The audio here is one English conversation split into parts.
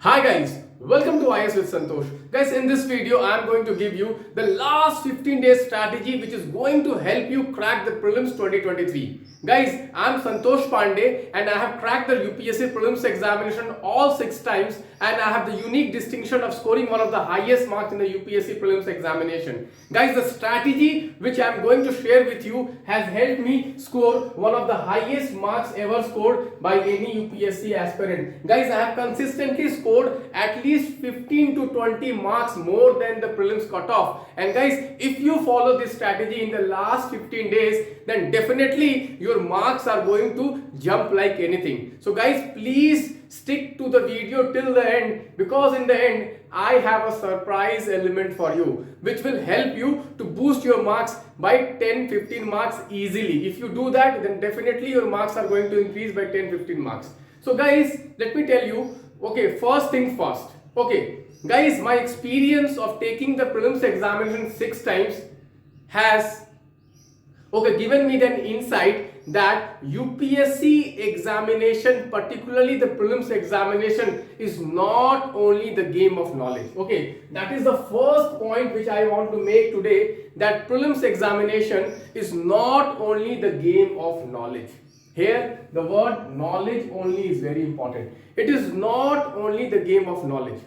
Hi guys, welcome to IAS with Santosh. Guys, in this video I am going to give you the last 15 days strategy which is going to help you crack the prelims 2023. Guys, I am Santosh Pandey and I have cracked the UPSC prelims examination all 6 times and I have the unique distinction of scoring one of the highest marks in the UPSC prelims examination. Guys, the strategy which I am going to share with you has helped me score one of the highest marks ever scored by any UPSC aspirant. Guys, I have consistently scored at least 15 to 20 marks more than the prelims cutoff. And guys, if you follow this strategy in the last 15 days, then definitely your marks are going to jump like anything. So guys, please stick to the video till the end, because in the end I have a surprise element for you which will help you to boost your marks by 10-15 marks easily. If you do that, then definitely your marks are going to increase by 10-15 marks. So guys, let me tell you, okay, first thing first. Okay guys, my experience of taking the prelims examination 6 times has given me an insight that UPSC examination, particularly the prelims examination, is not only the game of knowledge. Okay, that is the first point which I want to make today, that prelims examination is not only the game of knowledge. Here the word knowledge only is very important. It is not only the game of knowledge.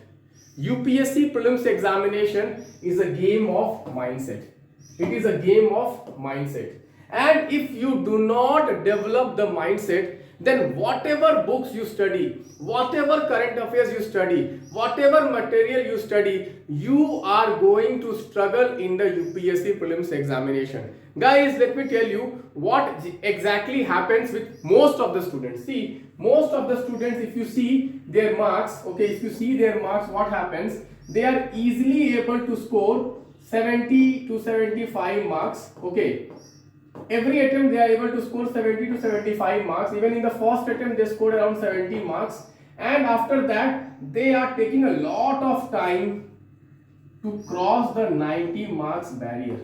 UPSC prelims examination is a game of mindset. It is a game of mindset. And if you do not develop the mindset, then whatever books you study, whatever current affairs you study, whatever material you study, you are going to struggle in the UPSC prelims examination. Guys, let me tell you what exactly happens with most of the students. See, most of the students, if you see their marks, what happens? They are easily able to score 70 to 75 marks. Okay, every attempt they are able to score 70 to 75 marks. Even in the first attempt they scored around 70 marks, and after that they are taking a lot of time to cross the 90 marks barrier.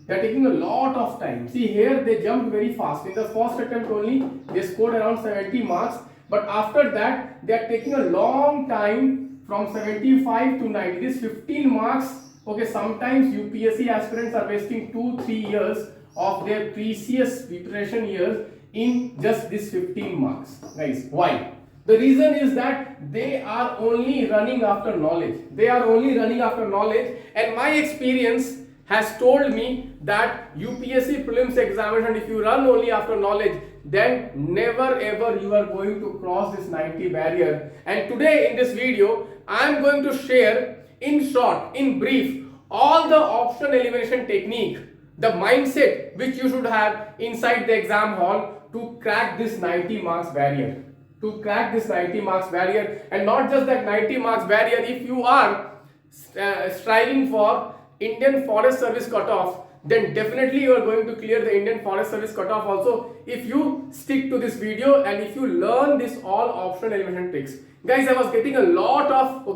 They are taking a lot of time. See, here they jumped very fast. In the first attempt only they scored around 70 marks, but after that they are taking a long time from 75 to 90. This 15 marks, okay, sometimes UPSC aspirants are wasting 2-3 years of their precious preparation years in just this 15 marks. Guys, why? The reason is that they are only running after knowledge. They are only running after knowledge, and my experience has told me that UPSC prelims examination, if you run only after knowledge, then never ever you are going to cross this 90 barrier. And today in this video I am going to share in short, in brief, all the option elimination technique, the mindset which you should have inside the exam hall to crack this 90 marks barrier. To crack this 90 marks barrier, and not just that 90 marks barrier, if you are striving for Indian Forest Service cutoff, then definitely you are going to clear the Indian Forest Service cutoff also if you stick to this video and if you learn this all option elimination tricks. Guys, I was getting a lot of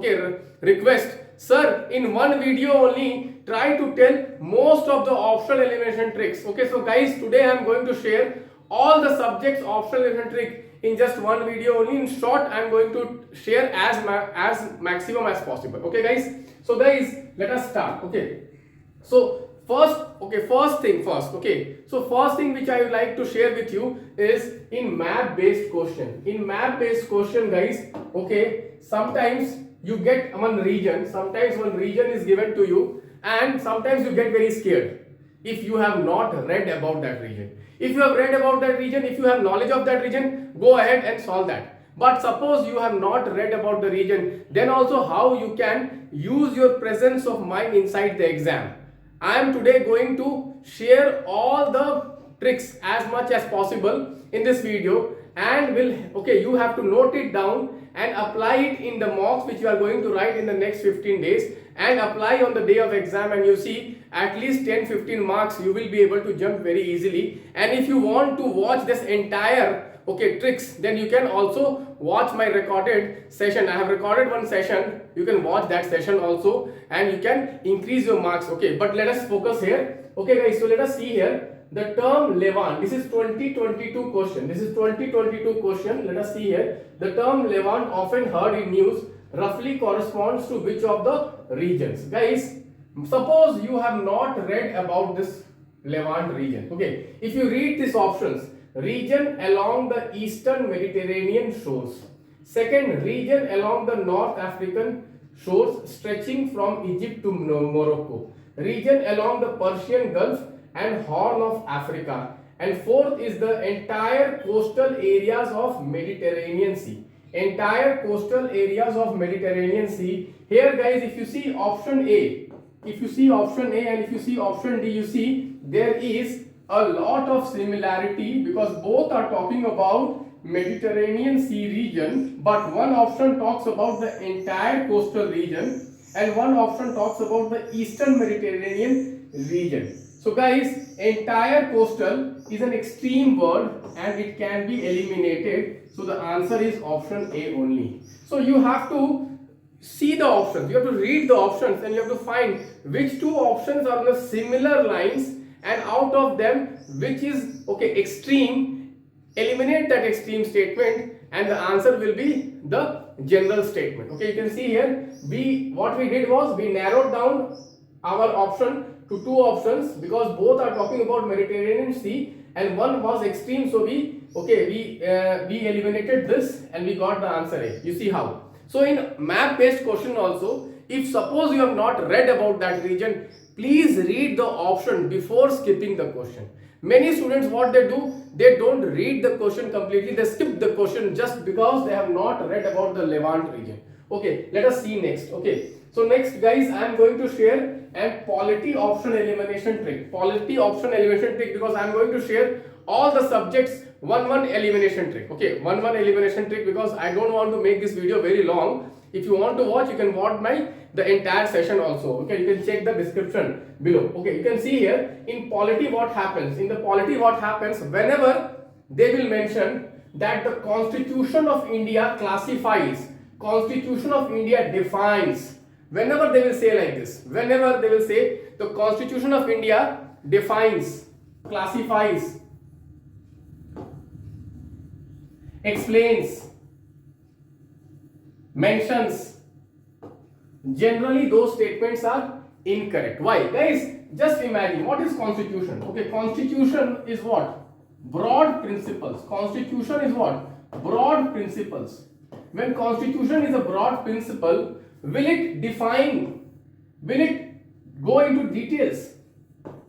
requests. Sir, in one video only try to tell most of the optional elimination tricks. Okay, so guys, today I am going to share all the subjects optional elimination trick in just one video only. In short, I am going to share as maximum as possible. Okay guys, so guys, let us start. Okay, so first thing first. Okay, so first thing which I would like to share with you is in map based question. In map based question, guys, okay, sometimes you get one region, sometimes one region is given to you, and sometimes you get very scared if you have not read about that region. If you have read about that region, if you have knowledge of that region, go ahead and solve that. But suppose you have not read about the region, then also how you can use your presence of mind inside the exam. I am today going to share all the tricks as much as possible in this video, and you have to note it down and apply it in the mocks which you are going to write in the next 15 days, and apply on the day of exam, and you see at least 10-15 marks you will be able to jump very easily. And if you want to watch this entire tricks, then you can also watch my recorded session. I have recorded one session, you can watch that session also and you can increase your marks. Okay, but let us focus here. Okay guys, so let us see here the term Levant. This is 2022 question. This is 2022 question. Let us see here. The term Levant, often heard in news, roughly corresponds to which of the regions? Guys, suppose you have not read about this Levant region. Okay, if you read these options, region along the eastern Mediterranean shores. Second, region along the North African shores stretching from Egypt to Morocco. Region along the Persian Gulf and Horn of Africa. And fourth is the entire coastal areas of Mediterranean Sea. Entire coastal areas of Mediterranean Sea. Here guys, if you see option A, if you see option A and if you see option D, you see there is a lot of similarity because both are talking about Mediterranean Sea region, but one option talks about the entire coastal region and one option talks about the eastern Mediterranean region. So guys, entire coastal is an extreme word and it can be eliminated. So the answer is option A only. So you have to see the options, you have to read the options and you have to find which two options are on the similar lines, and out of them which is extreme, eliminate that extreme statement and the answer will be the general statement. Okay, you can see here what we did was we narrowed down our option to two options because both are talking about Mediterranean Sea and one was extreme, so we eliminated this and we got the answer A. You see how? So in map based question also, if suppose you have not read about that region, please read the option before skipping the question. Many students, what they do, they don't read the question completely, they skip the question just because they have not read about the Levant region. Okay, let us see next. Okay, so next guys, I am going to share a polity option elimination trick. Polity option elimination trick, because I am going to share all the subjects one elimination trick. Okay, one elimination trick, because I don't want to make this video very long. If you want to watch, you can watch the entire session also. Okay, you can check the description below. Okay, you can see here in polity what happens. In the polity what happens, whenever they will mention that the Constitution of India classifies, Constitution of India defines, whenever they will say like this, whenever they will say the Constitution of India defines, classifies, explains, mentions, generally those statements are incorrect. Why? Guys, just imagine what is Constitution. Okay, Constitution is what? Broad principles. Constitution is what? Broad principles. When Constitution is a broad principle, will it define? Will it go into details?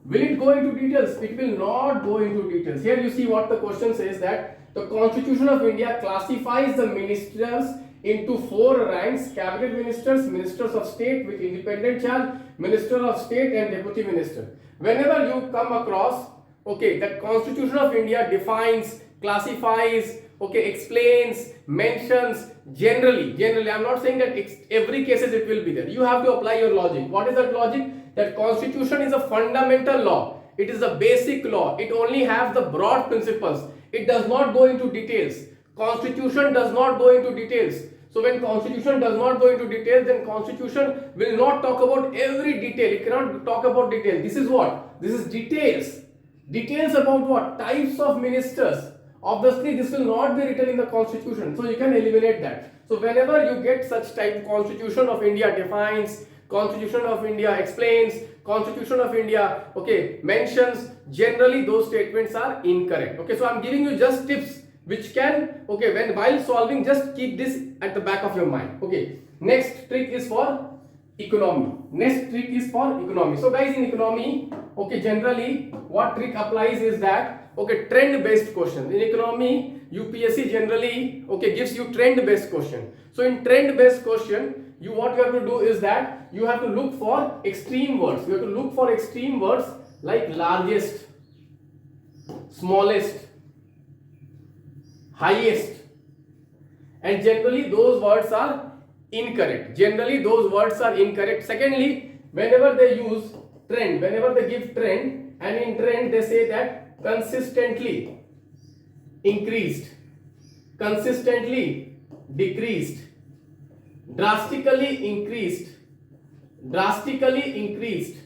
Will it go into details? It will not go into details. Here you see what the question says, that the Constitution of India classifies the ministers into 4 ranks: cabinet ministers, ministers of state with independent charge, minister of state and deputy minister. Whenever you come across, that Constitution of India defines, classifies, explains, mentions, generally, I am not saying that every cases it will be there. You have to apply your logic. What is that logic? That Constitution is a fundamental law. It is a basic law. It only has the broad principles. It does not go into details. Constitution does not go into details. So when Constitution does not go into details, then Constitution will not talk about every detail. It cannot talk about details. This is what? This is details. Details about what? Types of ministers. Obviously, this will not be written in the Constitution. So you can eliminate that. So whenever you get such type, Constitution of India defines, Constitution of India explains, Constitution of India, mentions, generally those statements are incorrect. Okay, so I'm giving you just tips which can, while solving, just keep this at the back of your mind. Okay, next trick is for economy. Next trick is for economy. So guys, in economy, generally what trick applies is that, trend based question. In economy, UPSC generally, gives you trend based question. So in trend based question, what you have to do is that you have to look for extreme words. You have to look for extreme words like largest, smallest, highest, and generally those words are incorrect. Generally those words are incorrect. Secondly, whenever they use trend, whenever they give trend, and in trend they say that consistently increased, consistently decreased, drastically increased, drastically increased,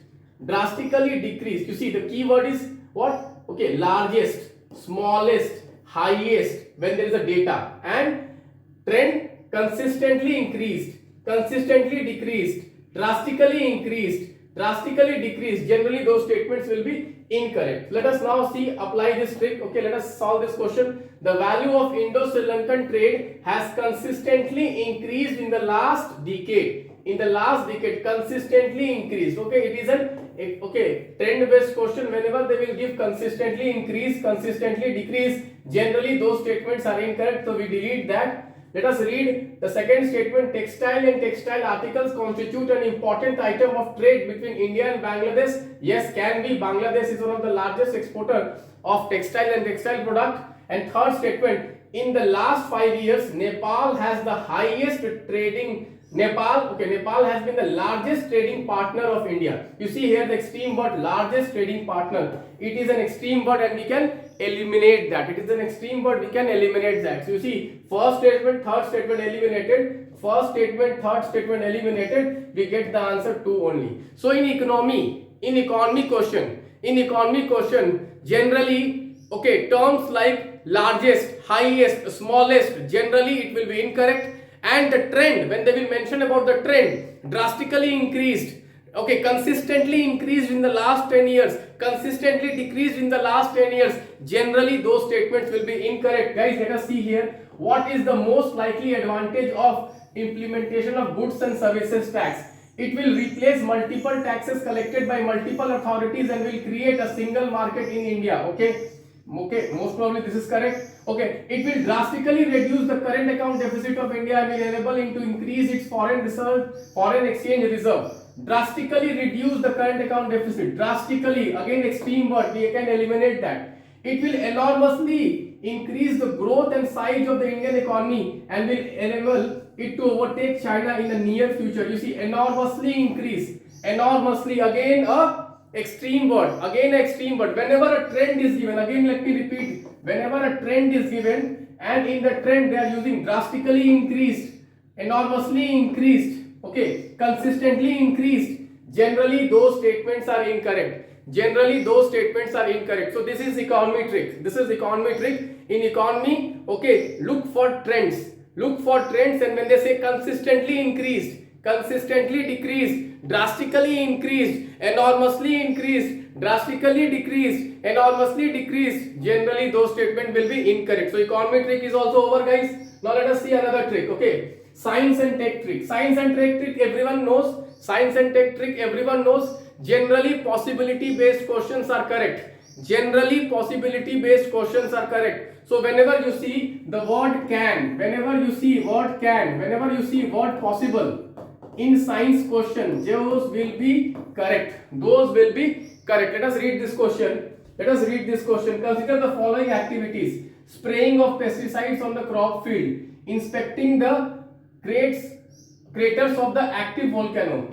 drastically decreased. You see the keyword is what? Largest, smallest, highest when there is a data, and trend consistently increased, consistently decreased, drastically increased, drastically decreased. Generally those statements will be incorrect. Let us now see, apply this trick. Okay, let us solve this question. The value of Indo-Sri Lankan trade has consistently increased in the last decade. In the last decade, consistently increased. Okay, it is an trend based question. Whenever they will give consistently increase, consistently decrease, generally those statements are incorrect, so we delete that. Let us read the second statement. Textile and textile articles constitute an important item of trade between India and Bangladesh. Yes, can be. Bangladesh is one of the largest exporter of textile and textile product. And third statement, in the last 5 years, Nepal has the highest trading. Nepal has been the largest trading partner of India. You see here the extreme word, largest trading partner. It is an extreme word and we can eliminate that. It is an extreme word, we can eliminate that. So you see, first statement, third statement eliminated. First statement, third statement eliminated. We get the answer 2 only. So in economy question, generally, terms like largest, highest, smallest, generally it will be incorrect. And the trend, when they will mention about the trend, drastically increased, consistently increased in the last 10 years, consistently decreased in the last 10 years, generally those statements will be incorrect. Guys, let us see here, what is the most likely advantage of implementation of goods and services tax? It will replace multiple taxes collected by multiple authorities and will create a single market in India. Most probably this is correct. It will drastically reduce the current account deficit of India and will enable it to increase its foreign exchange reserve. Drastically reduce the current account deficit. Drastically, again extreme word, we can eliminate that. It will enormously increase the growth and size of the Indian economy and will enable it to overtake China in the near future. You see, enormously increase, enormously, again a extreme word, whenever a trend is given, again let me repeat, whenever a trend is given and in the trend they are using drastically increased, enormously increased, consistently increased, generally those statements are incorrect. So this is economy trick. In economy, look for trends, and when they say consistently increased, consistently decreased, drastically increased, enormously increased, drastically decreased, enormously decreased, generally those statements will be incorrect. So economy trick is also over, guys. Now let us see another trick. Science and tech trick. Everyone knows. Generally possibility based questions are correct. So whenever you see the word can, whenever you see word possible in science question, those will be correct. Let us read this question. Consider the following activities: spraying of pesticides on the crop field, inspecting the craters of the active volcano,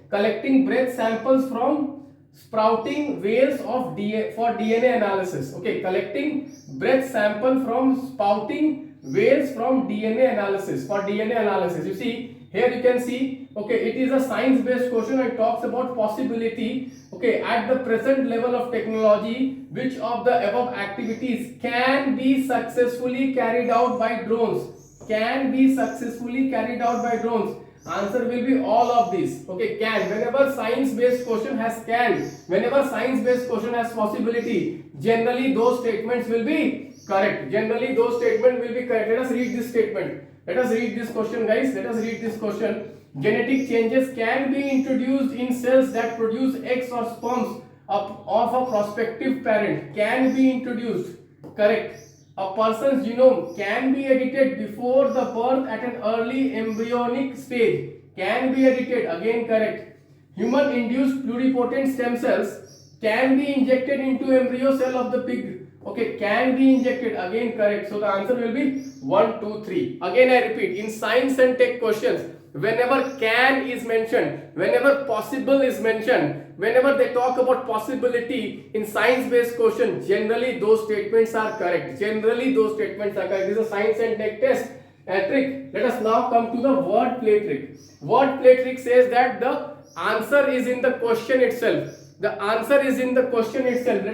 collecting breath samples from sprouting whales for DNA analysis. Collecting breath sample from sprouting whales from DNA analysis. You see, here you can see, it is a science based question and talks about possibility. At the present level of technology, which of the above activities can be successfully carried out by drones? Answer will be all of these. Can. Whenever science based question has can, whenever science based question has possibility, generally those statements will be correct. Let us read this statement. Let us read this question, guys. Genetic changes can be introduced in cells that produce eggs or sperms of a prospective parent. Can be introduced. Correct. A person's genome can be edited before the birth at an early embryonic stage. Can be edited. Again correct. Human induced pluripotent stem cells can be injected into embryo cell of the pig. Can be injected. Again correct. So the answer will be 1, 2, 3. Again I repeat, in science and tech questions, whenever can is mentioned, whenever possible is mentioned, whenever they talk about possibility in science based question, generally those statements are correct. This is a science and tech test trick. Let us now come to the wordplay trick. Wordplay trick says that the answer is in the question itself. Let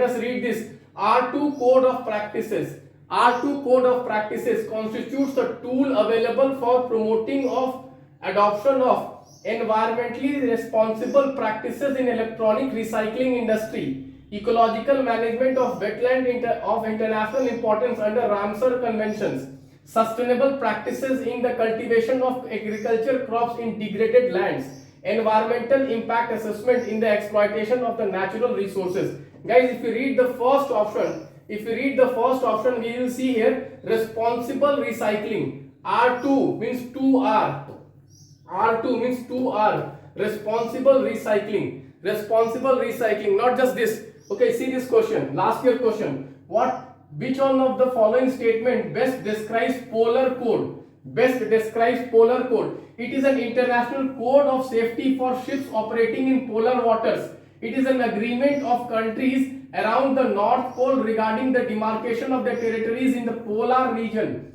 us read this. R2 code of practices. R2 code of practices constitutes a tool available for promoting of adoption of environmentally responsible practices in electronic recycling industry, ecological management of wetland of international importance under Ramsar conventions, sustainable practices in the cultivation of agriculture crops in degraded lands, environmental impact assessment in the exploitation of the natural resources. Guys, if you read the first option, we will see here responsible recycling. R2 means 2R. R2 means 2R. Responsible recycling. Responsible recycling. Not just this. Okay, see this question. Last year question. Which one of the following statement best describes polar code? Best describes polar code. It is an international code of safety for ships operating in polar waters. It is an agreement of countries around the North Pole regarding the demarcation of their territories in the polar region.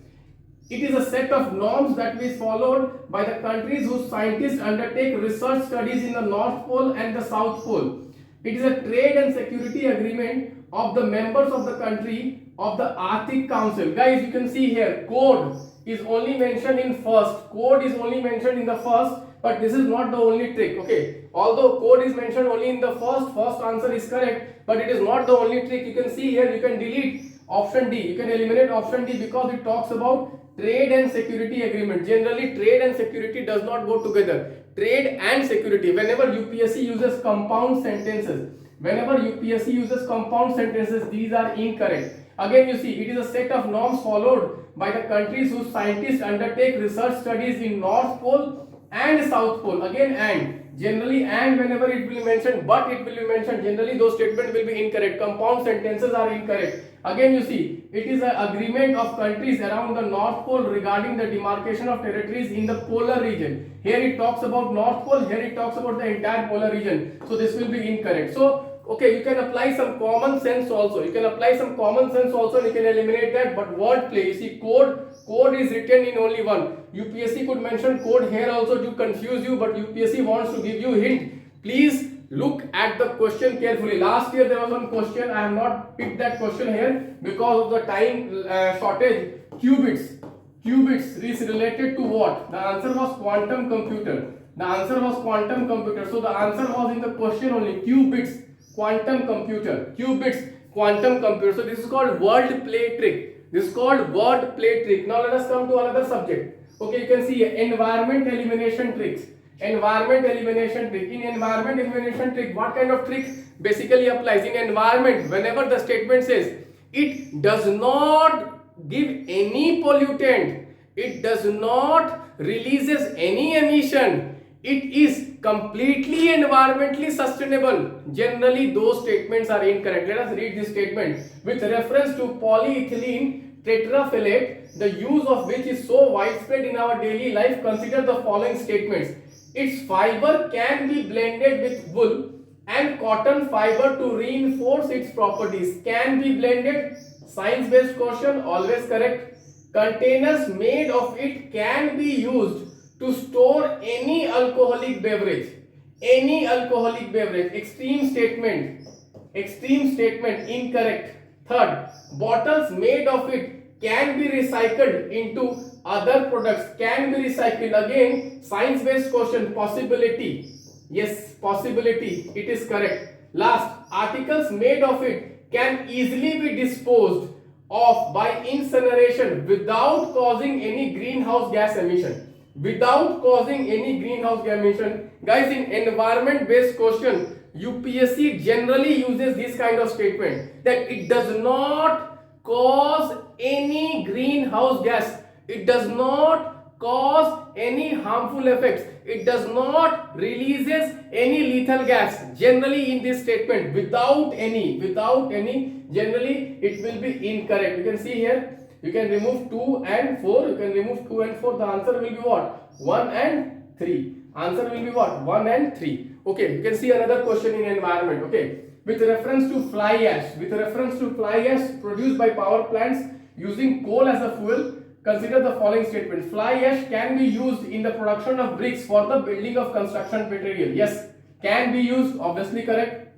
It is a set of norms that is followed by the countries whose scientists undertake research studies in the North Pole and the South Pole. It is a trade and security agreement of the members of the country of the Arctic Council. Guys, you can see here code is only mentioned in first. Code is only mentioned in the first, but this is not the only trick. Okay, although code is mentioned only in the first answer is correct, but it is not the only trick. You can see here, you can delete option D. You can eliminate option D because it talks about trade and security agreement. Generally, trade and security does not go together. Trade and security. Whenever UPSC uses compound sentences, these are incorrect. Again, you see, it is a set of norms followed by the countries whose scientists undertake research studies in North Pole and South Pole. Again, and. Generally, and whenever it will be mentioned, but it will be mentioned, generally those statements will be incorrect. Compound sentences are incorrect. Again, you see, it is an agreement of countries around the North Pole regarding the demarcation of territories in the polar region. Here it talks about North Pole, here it talks about the entire polar region. So this will be incorrect. So, okay, you can apply some common sense also. And you can eliminate that. But wordplay, you see, code is written in only one. UPSC could mention code here also to confuse you, but UPSC wants to give you hint. Please look at the question carefully. Last year there was one question. I have not picked that question here because of the time shortage. Qubits is related to what? The answer was quantum computer. So the answer was in the question only. Qubits, quantum computer. So this is called wordplay trick. Now let us come to another subject. Okay, you can see environment elimination tricks. In environment elimination trick, what kind of trick basically applies? In environment, whenever the statement says it does not give any pollutant, it does not releases any emission, it is completely environmentally sustainable, generally those statements are incorrect. Let us read this statement. With reference to polyethylene tetraphthalate, the use of which is so widespread in our daily life, consider the following statements. Its fiber can be blended with wool and cotton fiber to reinforce its properties. Can be blended, science-based question, always correct. Containers made of it can be used to store any alcoholic beverage. Extreme statement, incorrect. Third, bottles made of it can be recycled into other products. Can be recycled. Again, science-based question, possibility. Yes, possibility. It is correct. Last, articles made of it can easily be disposed of by incineration without causing any greenhouse gas emission. Guys, in environment-based question, UPSC generally uses this kind of statement that it does not cause any greenhouse gas, it does not cause any harmful effects, it does not releases any lethal gas. Generally in this statement, without any, generally it will be incorrect. You can see here, you can remove 2 and 4, the answer will be what? 1 and 3. Answer will be what? 1 and 3. Okay, you can see another question in environment. Okay, with reference to fly ash, produced by power plants using coal as a fuel, consider the following statement. Fly ash can be used in the production of bricks for the building of construction material. Yes, can be used, obviously correct.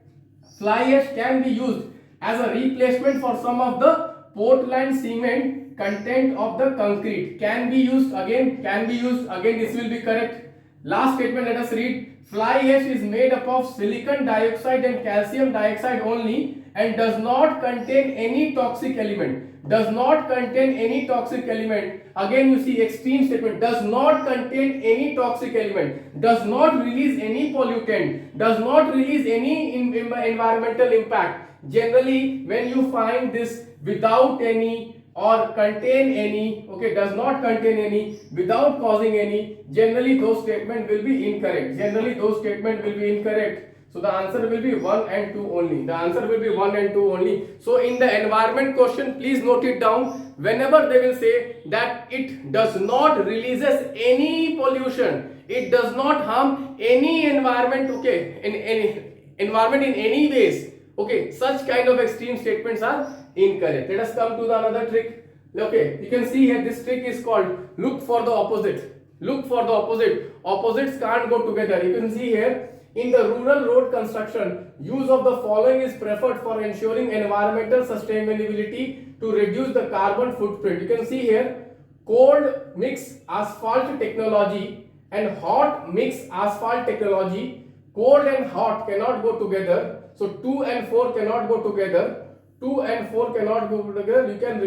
Fly ash can be used as a replacement for some of the Portland cement content of the concrete can be used again, this will be correct. Last statement, let us read. Fly ash is made up of silicon dioxide and calcium dioxide only and does not contain any toxic element. Does not contain any toxic element. Again you see extreme statement. Does not contain any toxic element. Does not release any pollutant. Does not release any environmental impact. Generally when you find this without any or contain any, okay, does not contain any, without causing any, generally those statements will be incorrect. Generally those statements will be incorrect. So the answer will be 1 and 2 only. The answer will be 1 and 2 only. So in the environment question, please note it down. Whenever they will say that it does not releases any pollution, it does not harm any environment, okay, in any environment in any ways, okay, such kind of extreme statements are incorrect. Let us come to the another trick. Okay, you can see here this trick is called look for the opposite. Look for the opposite. Opposites can't go together. You can see here in the rural road construction, use of the following is preferred for ensuring environmental sustainability to reduce the carbon footprint. You can see here cold mix asphalt technology and hot mix asphalt technology. Cold and hot cannot go together. So 2 and 4 cannot go together. 2 and 4 cannot go together. You can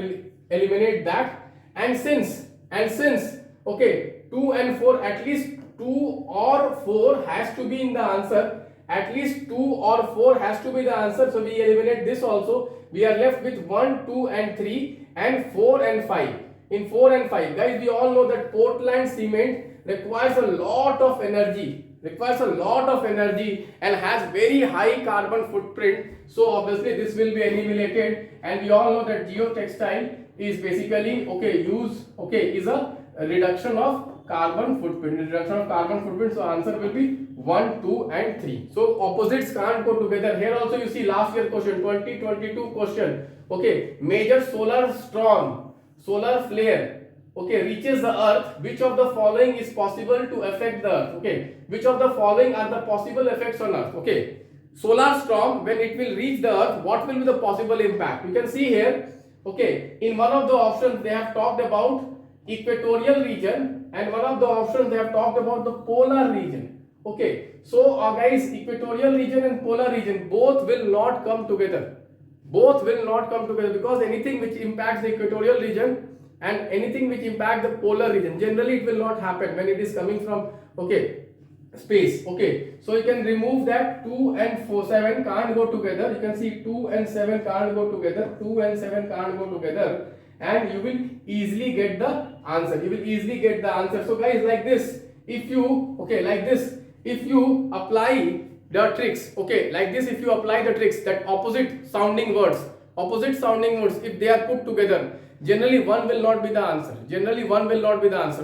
eliminate that. And since okay, 2 and 4, at least 2 or 4 has to be in the answer. At least 2 or 4 has to be the answer. So we eliminate this also. We are left with 1, 2 and 3 and 4 and 5. In 4 and 5, guys, we all know that Portland cement requires a lot of energy. And has very high carbon footprint. So obviously this will be eliminated. And we all know that geotextile is basically is a reduction of carbon footprint. So answer will be 1, 2 and 3. So opposites can't go together. Here also you see last year question, 2022 question. Okay, major solar storm, solar flare, okay, reaches the earth. Which of the following is possible to affect the earth? Okay, which of the following are the possible effects on earth? Okay, solar storm, when it will reach the earth, what will be the possible impact? You can see here, okay, in one of the options they have talked about equatorial region, and one of the options they have talked about the polar region. Okay, so guys, equatorial region and polar region both will not come together. Because anything which impacts the equatorial region and anything which impacts the polar region, generally it will not happen when it is coming from, okay, space. Okay, so you can remove that. 2 and 4, 7 can't go together. You can see 2 and 7 can't go together. 2 and 7 can't go together, and you will easily get the answer. So guys, like this, if you apply the tricks, okay, like this, if you apply the tricks, that opposite sounding words, if they are put together, generally one will not be the answer.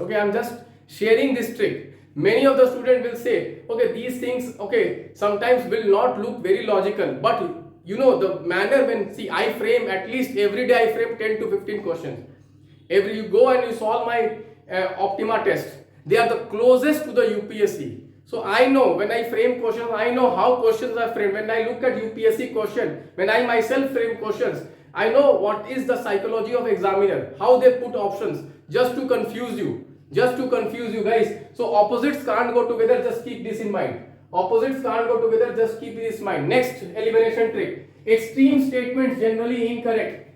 Okay, I'm just sharing this trick. Many of the students will say, okay, these things, okay, sometimes will not look very logical, but you know the manner when, see, I frame at least every day, I frame 10 to 15 questions. You go and you solve my Optima test, they are the closest to the UPSC. So I know when I frame questions, I know how questions are framed. When I look at UPSC question, when I myself frame questions, I know what is the psychology of examiner, how they put options just to confuse you. Guys. So opposites can't go together, just keep this in mind. Next elimination trick. Extreme statements generally incorrect.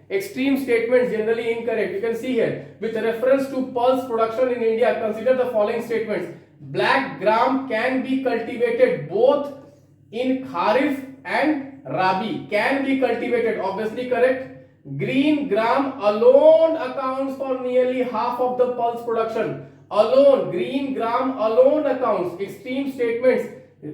You can see here, with reference to pulse production in India, consider the following statements. Black gram can be cultivated both in Kharif and Rabi. Can be cultivated, obviously correct. Green gram alone accounts for nearly half of the pulse production. Green gram alone accounts. Extreme statements,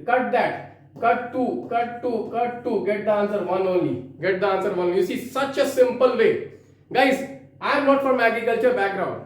cut that. Cut 2, get the answer 1 only. You see, such a simple way. Guys, I am not from agriculture background.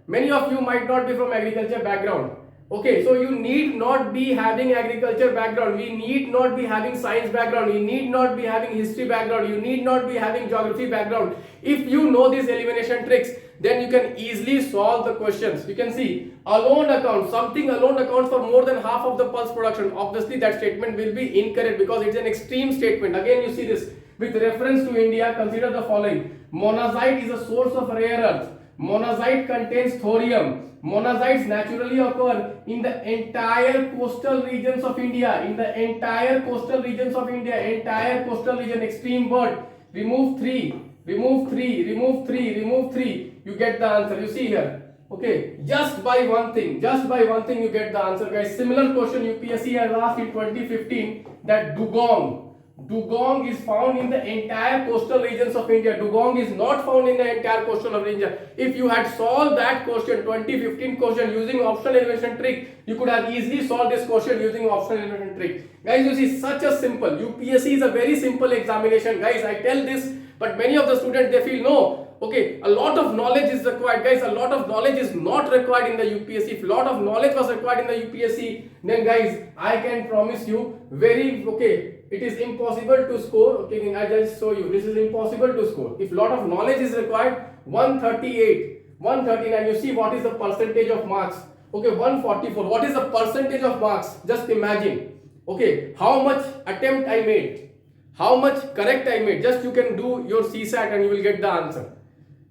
Many of you might not be from agriculture background. Okay, so you need not be having agriculture background. We need not be having science background. You need not be having history background. You need not be having geography background. If you know these elimination tricks, then you can easily solve the questions. You can see something alone accounts for more than half of the pulse production. Obviously that statement will be incorrect because it's an extreme statement. Again you see this, With reference to India, consider the following. Monazite is a source of rare earth. Monazite contains thorium. Monazites naturally occur in the entire coastal regions of India. In the entire coastal regions of India. Entire coastal region. Extreme word. Remove 3. Remove 3. Remove 3. Remove 3. You get the answer. You see here. Okay. Just by one thing. Just by one thing you get the answer, guys. Similar question UPSC has asked in 2015 that Dugong is found in the entire coastal regions of India. Dugong is not found in the entire coastal of India. If you had solved that question, 2015 question using optional elimination trick, you could have easily solved this question using optional elimination trick. Guys, you see, such a simple. UPSC is a very simple examination. Guys, I tell this, but many of the students, they feel no. Okay, a lot of knowledge is required, guys. A lot of knowledge is not required in the UPSC. If a lot of knowledge was required in the UPSC, then guys, I can promise you it is impossible to score. Okay, I just show you. This is impossible to score. If a lot of knowledge is required, 138, 139. You see what is the percentage of marks? Okay, 144. What is the percentage of marks? Just imagine. Okay, how much attempt I made, how much correct I made. Just you can do your CSAT and you will get the answer.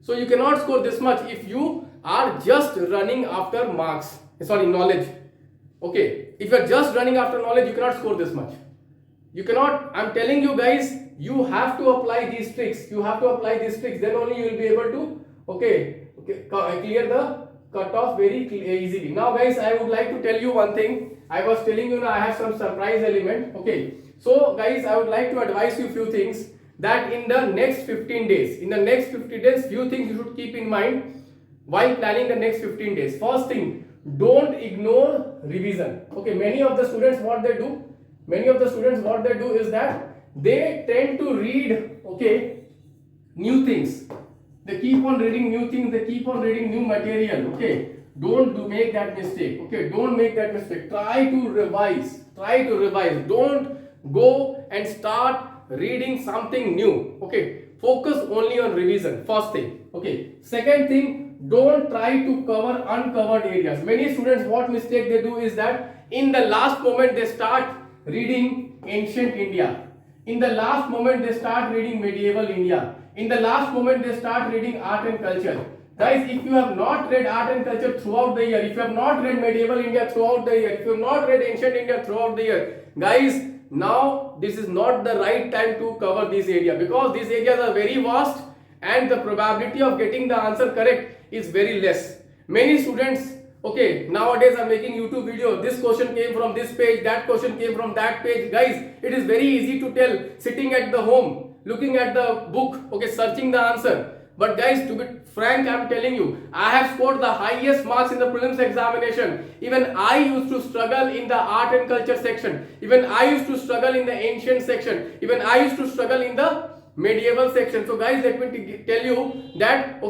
So you cannot score this much if you are just running after marks. Sorry, knowledge. Okay, if you are just running after knowledge, you cannot score this much. You cannot. I'm telling you guys, you have to apply these tricks. You have to apply these tricks. Then only you will be able to clear the cutoff very easily. Now, guys, I would like to tell you one thing. I was telling you now I have some surprise element. Okay. So, guys, I would like to advise you few things that in the next 15 days, few things you should keep in mind while planning the next 15 days. First thing, don't ignore revision. Okay, many of the students what they do is that they tend to read new things. They keep on reading new things, they keep on reading new material. Okay, don't make that mistake. Okay, don't make that mistake. Try to revise. Don't go and start reading something new. Okay, focus only on revision. First thing. Okay, second thing, don't try to cover uncovered areas. Many students, what mistake they do is that in the last moment they start reading ancient India. In the last moment they start reading medieval India. In the last moment they start reading art and culture. Guys, if you have not read art and culture throughout the year, if you have not read medieval India throughout the year, if you have not read ancient India throughout the year, guys, now this is not the right time to cover this area, because these areas are very vast and the probability of getting the answer correct is very less. Many students, nowadays are making YouTube video. This question came from this page, that question came from that page. Guys, it is very easy to tell sitting at the home, looking at the book, searching the answer. But guys, to be frank, I am telling you, I have scored the highest marks in the prelims examination. Even I used to struggle in the art and culture section. Even I used to struggle in the ancient section. Even I used to struggle in the medieval section. So guys, let me tell you that,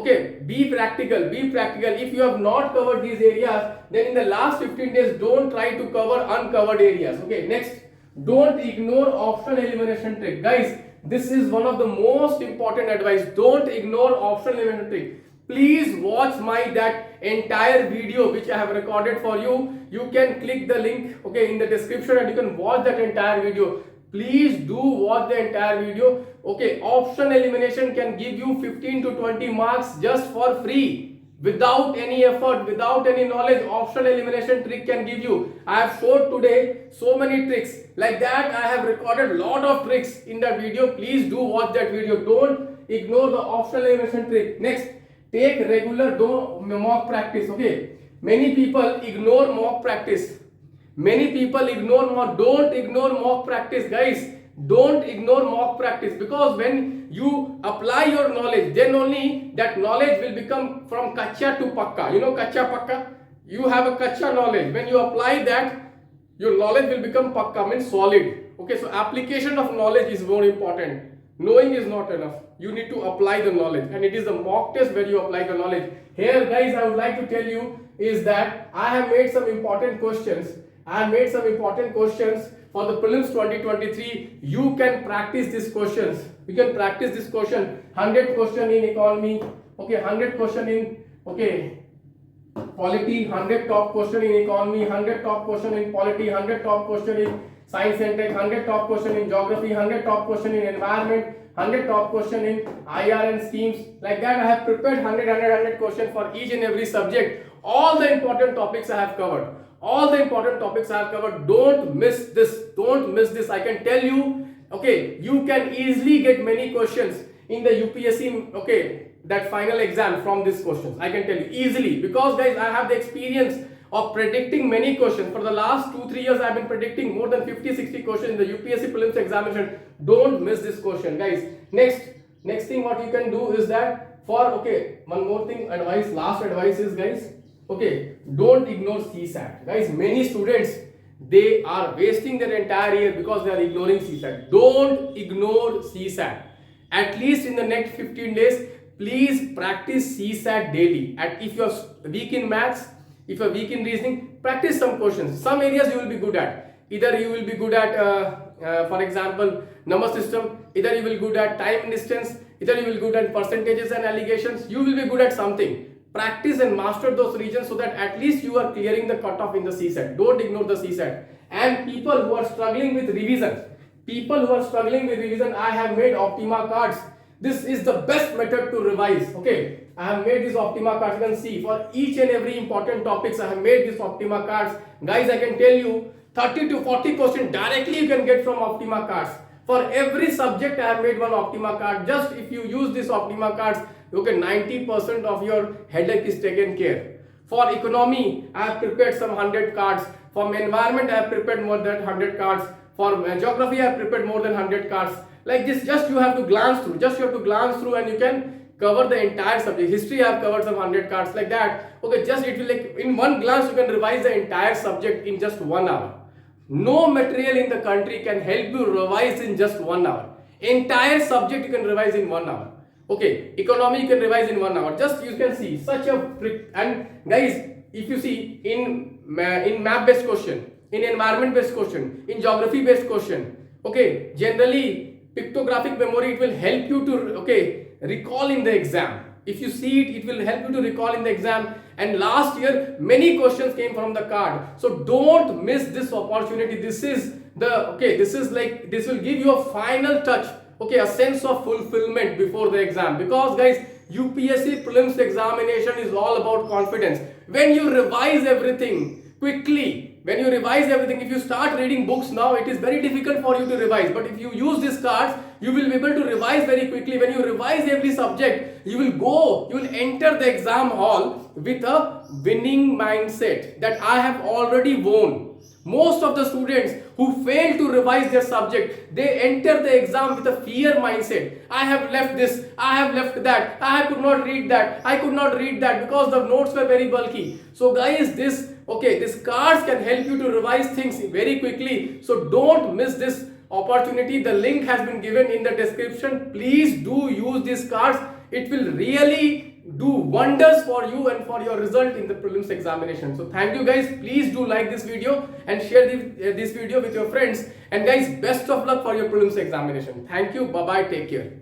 be practical. If you have not covered these areas, then in the last 15 days, don't try to cover uncovered areas. Okay, next, don't ignore optional elimination trick. Guys, this is one of the most important advice. Don't ignore optional elimination trick. Please watch that entire video which I have recorded for you. You can click the link in the description and you can watch that entire video. Please do watch the entire video. Optional elimination can give you 15 to 20 marks just for free. Without any effort, without any knowledge, optional elimination trick can give you. I have showed today so many tricks. Like that, I have recorded lot of tricks in that video. Please do watch that video. Don't ignore the optional elimination trick. Next, take regular mock practice. Many people ignore mock practice. Don't ignore mock practice, guys. Don't ignore mock practice, because when you apply your knowledge, then only that knowledge will become from kacha to pakka. You know kacha pakka? You have a kacha knowledge. When you apply that, your knowledge will become pakka, means solid. So application of knowledge is more important. Knowing is not enough. You need to apply the knowledge, and it is the mock test where you apply the knowledge. Here, guys, I would like to tell you is that I have made some important questions. For the prelims 2023. You can practice these questions. You can practice this question. 100 question in economy. 100 question in polity. 100 top question in economy. 100 top question in polity. 100 top question in Science and Tech, 100 top question in Geography, 100 top question in Environment, 100 top question in IRN schemes. Like that I have prepared 100 question for each and every subject. All the important topics I have covered. All the important topics I have covered. Don't miss this. Don't miss this. I can tell you, okay, you can easily get many questions in the UPSC, okay, that final exam from these questions. I can tell you easily, because guys, I have the experience of predicting many questions. For the last 2-3 years, I have been predicting more than 50-60 questions in the UPSC prelims examination. Don't miss this question, guys. Next thing what you can do is that, for, okay, one more thing, advice, last advice is, guys, okay, don't ignore CSAT. Guys, many students, they are wasting their entire year because they are ignoring CSAT. Don't ignore CSAT. At least in the next 15 days, please practice CSAT daily. And if you are weak in maths, if you are weak in reasoning, practice some questions. Some areas you will be good at. Either you will be good at, for example, number system. Either you will be good at time and distance. Either you will be good at percentages and allegations. You will be good at something. Practice and master those regions so that at least you are clearing the cutoff in the CSAT. Don't ignore the CSAT. And people who are struggling with revision, I have made Optima cards. This is the best method to revise. Okay, I have made these Optima cards. You can see for each and every important topics I have made these Optima cards. Guys, I can tell you 30 to 40% directly you can get from Optima cards. For every subject I have made one Optima card. Just if you use this Optima cards, okay, 90% of your headache is taken care. For economy, I have prepared some 100 cards. For environment, I have prepared more than 100 cards. For geography, I have prepared more than 100 cards. Like this, just you have to glance through, and you can cover the entire subject. History, I have covered some 100 cards like that. Okay, just it will, like, in one glance you can revise the entire subject in just 1 hour. No material in the country can help you revise in just 1 hour. Entire subject you can revise in 1 hour. Okay, economy you can revise in 1 hour. Just you can see such a trick. And guys, if you see in map based question, in environment based question, in geography based question, okay, generally pictographic memory, it will help you to, okay, recall in the exam. If you see it, it will help you to recall in the exam. And last year many questions came from the card. So don't miss this opportunity. This is the, okay, this is like, this will give you a final touch, okay, a sense of fulfillment before the exam. Because guys, UPSC prelims examination is all about confidence. When you revise everything quickly, if you start reading books now, it is very difficult for you to revise. But if you use these cards, you will be able to revise very quickly. When you revise every subject, you will enter the exam hall with a winning mindset that I have already won. Most of the students who fail to revise their subject, they enter the exam with a fear mindset. I have left this, I have left that, I could not read that, because the notes were very bulky. So guys, these cards can help you to revise things very quickly. So don't miss this opportunity. The link has been given in the description. Please do use these cards. It will really do wonders for you and for your result in the prelims examination. So thank you guys. Please do like this video and share this video with your friends. And guys, best of luck for your prelims examination. Thank you. Bye bye. Take care.